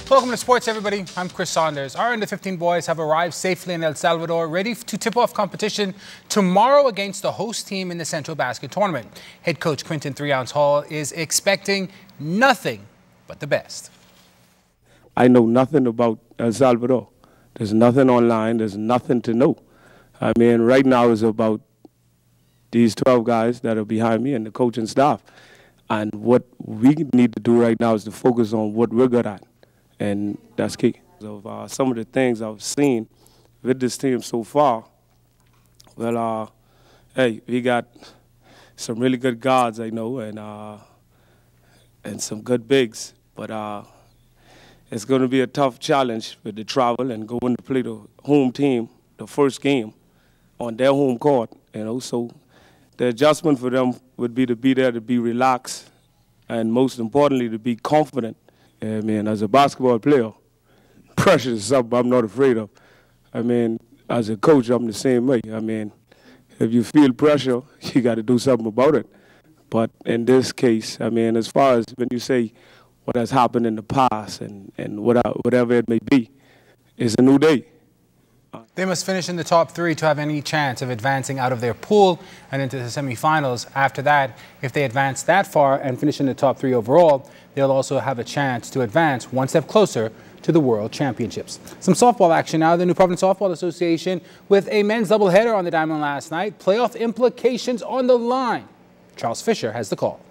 Welcome to sports, everybody. I'm Chris Saunders. Our under-15 boys have arrived safely in El Salvador, ready to tip off competition tomorrow against the host team in the Central Basket Tournament. Head coach Quinton 3-Ounce Hall is expecting nothing but the best. I know nothing about El Salvador. There's nothing online. There's nothing to know. I mean, right now it's about these 12 guys that are behind me and the coaching staff. And what we need to do right now is to focus on what we're good at. And that's key. So, some of the things I've seen with this team so far, well, hey, we got some really good guards, I know, and some good bigs. But it's going to be a tough challenge with the travel and going to play the home team, the first game, on their home court. You know, so the adjustment for them would be to be there, to be relaxed, and most importantly, to be confident. I mean, as a basketball player, pressure is something I'm not afraid of. I mean, as a coach, I'm the same way. I mean, if you feel pressure, you got to do something about it. But in this case, I mean, as far as when you say what has happened in the past and whatever it may be, it's a new day. They must finish in the top three to have any chance of advancing out of their pool and into the semifinals. After that, if they advance that far and finish in the top three overall, they'll also have a chance to advance one step closer to the World Championships. Some softball action now. The New Providence Softball Association with a men's doubleheader on the diamond last night. Playoff implications on the line. Charles Fisher has the call.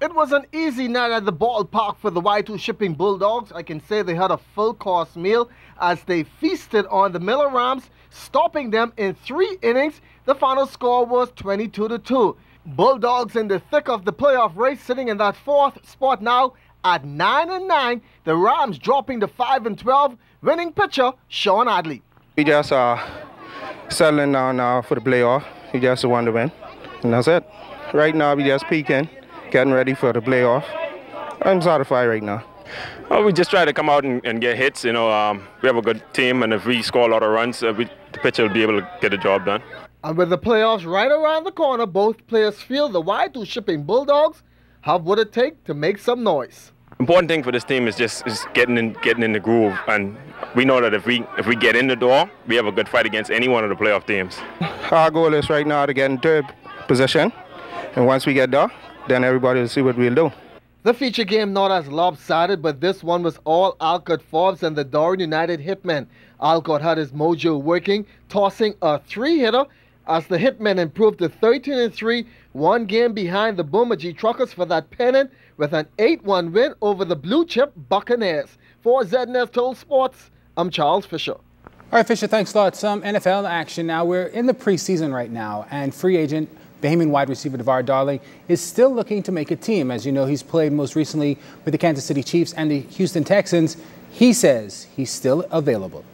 It was an easy night at the ballpark for the Y2 Shipping Bulldogs. I can say they had a full-course meal as they feasted on the Miller Rams, stopping them in 3 innings. The final score was 22-2. Bulldogs in the thick of the playoff race, sitting in that 4th spot now at 9-9. The Rams dropping to 5-12. Winning pitcher Sean Adley. We just settling down now for the playoff. We just want to win, and that's it. Right now we just peaking, getting ready for the playoff. I'm satisfied right now. Well, we just try to come out and get hits. You know, we have a good team, and if we score a lot of runs, the pitcher will be able to get the job done. And with the playoffs right around the corner, both players feel the Y2 Shipping Bulldogs have what it takes to make some noise. Important thing for this team is getting in the groove, and we know that if we get in the door, we have a good fight against any one of the playoff teams. Our goal is right now to get in 3rd position, and once we get there, then everybody will see what we'll do. The feature game not as lopsided, but this one was all Alcott Forbes and the Dorian United Hitmen. Alcott had his mojo working, tossing a 3-hitter as the Hitmen improved to 13-3, 1 game behind the Boomerang Truckers for that pennant with an 8-1 win over the Blue Chip Buccaneers. For ZNS Total Sports, I'm Charles Fisher. All right, Fisher, thanks a lot. Some NFL action now. We're in the preseason right now, and free agent Bahamian wide receiver DeVar Darling is still looking to make a team. As you know, he's played most recently with the Kansas City Chiefs and the Houston Texans. He says he's still available.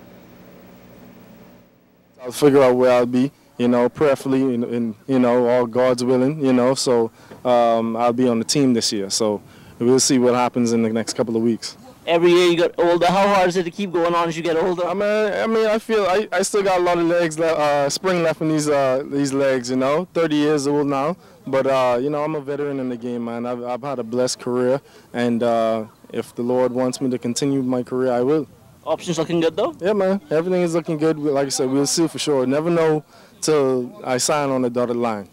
I'll figure out where I'll be, you know, prayerfully, and you know, all God's willing, you know, so I'll be on the team this year. So we'll see what happens in the next couple of weeks. Every year you get older. How hard is it to keep going on as you get older? I mean, I feel I still got a lot of legs, spring left in these legs. You know, 30 years old now, but you know, I'm a veteran in the game, man. I've had a blessed career, and if the Lord wants me to continue my career, I will. Options looking good though? Yeah, man. Everything is looking good. Like I said, we'll see for sure. Never know till I sign on the dotted line.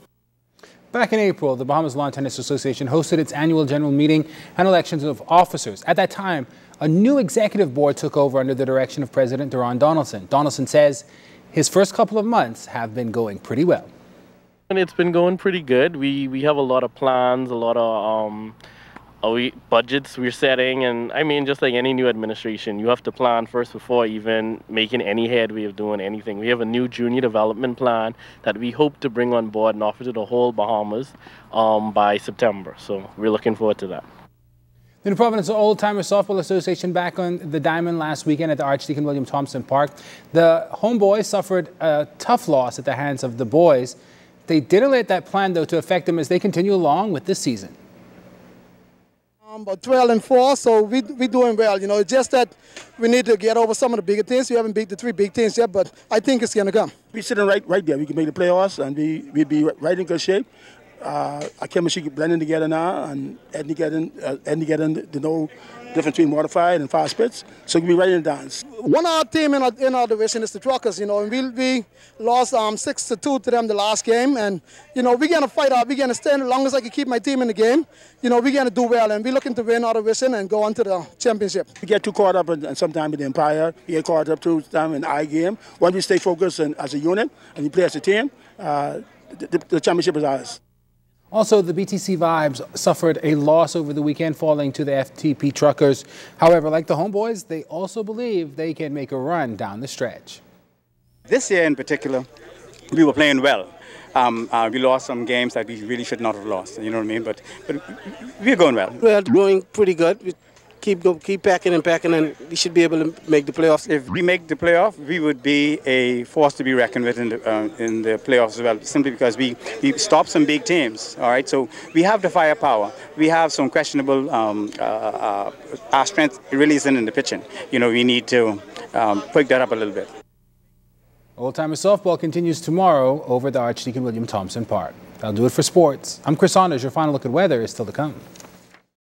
Back in April, the Bahamas Lawn Tennis Association hosted its annual general meeting and elections of officers. At that time, a new executive board took over under the direction of President Deron Donaldson. Donaldson says his first couple of months have been going pretty well. And it's been going pretty good. We have a lot of plans, a lot of budgets we're setting, and I mean, just like any new administration, you have to plan first before even making any headway of doing anything. We have a new junior development plan that we hope to bring on board and offer to the whole Bahamas by September. So we're looking forward to that. The New Providence Old Timers Softball Association back on the diamond last weekend at the Archdeacon William Thompson Park. The homeboys suffered a tough loss at the hands of the boys. They didn't let that plan, though, to affect them as they continue along with this season. About 12-4, so we doing well. You know, it's just that we need to get over some of the bigger things. We haven't beat the 3 big things yet, but I think it's going to come. We're sitting right there. We can make the playoffs, and we'd be right in good shape. Our chemistry blending together now, and getting to know difference between modified and fast spits. So we'll be right in the dance. One of our team in our division is the Truckers, you know, and we lost 6-2 to them the last game. And, you know, we're going to fight out. We're going to stay as long as I can keep my team in the game. You know, we're going to do well, and we're looking to win our division and go on to the championship. We get too caught up and sometimes in the Empire. We get caught up too time in the I game. Once we stay focused and, as a unit and we play as a team, the championship is ours. Also, the BTC Vibes suffered a loss over the weekend, falling to the FTP Truckers. However, like the Homeboys, they also believe they can make a run down the stretch. This year in particular, we were playing well. We lost some games that we really should not have lost, you know what I mean? But we're going well. We're going pretty good. We keep packing, and we should be able to make the playoffs. If we make the playoff, we would be a force to be reckoned with in the playoffs as well, simply because we stopped some big teams, all right? So we have the firepower. We have some questionable, our strength really isn't in the pitching. You know, we need to pick that up a little bit. Old Timer Softball continues tomorrow over at the Archdeacon William Thompson Park. That'll do it for sports. I'm Chris Saunders. Your final look at weather is still to come.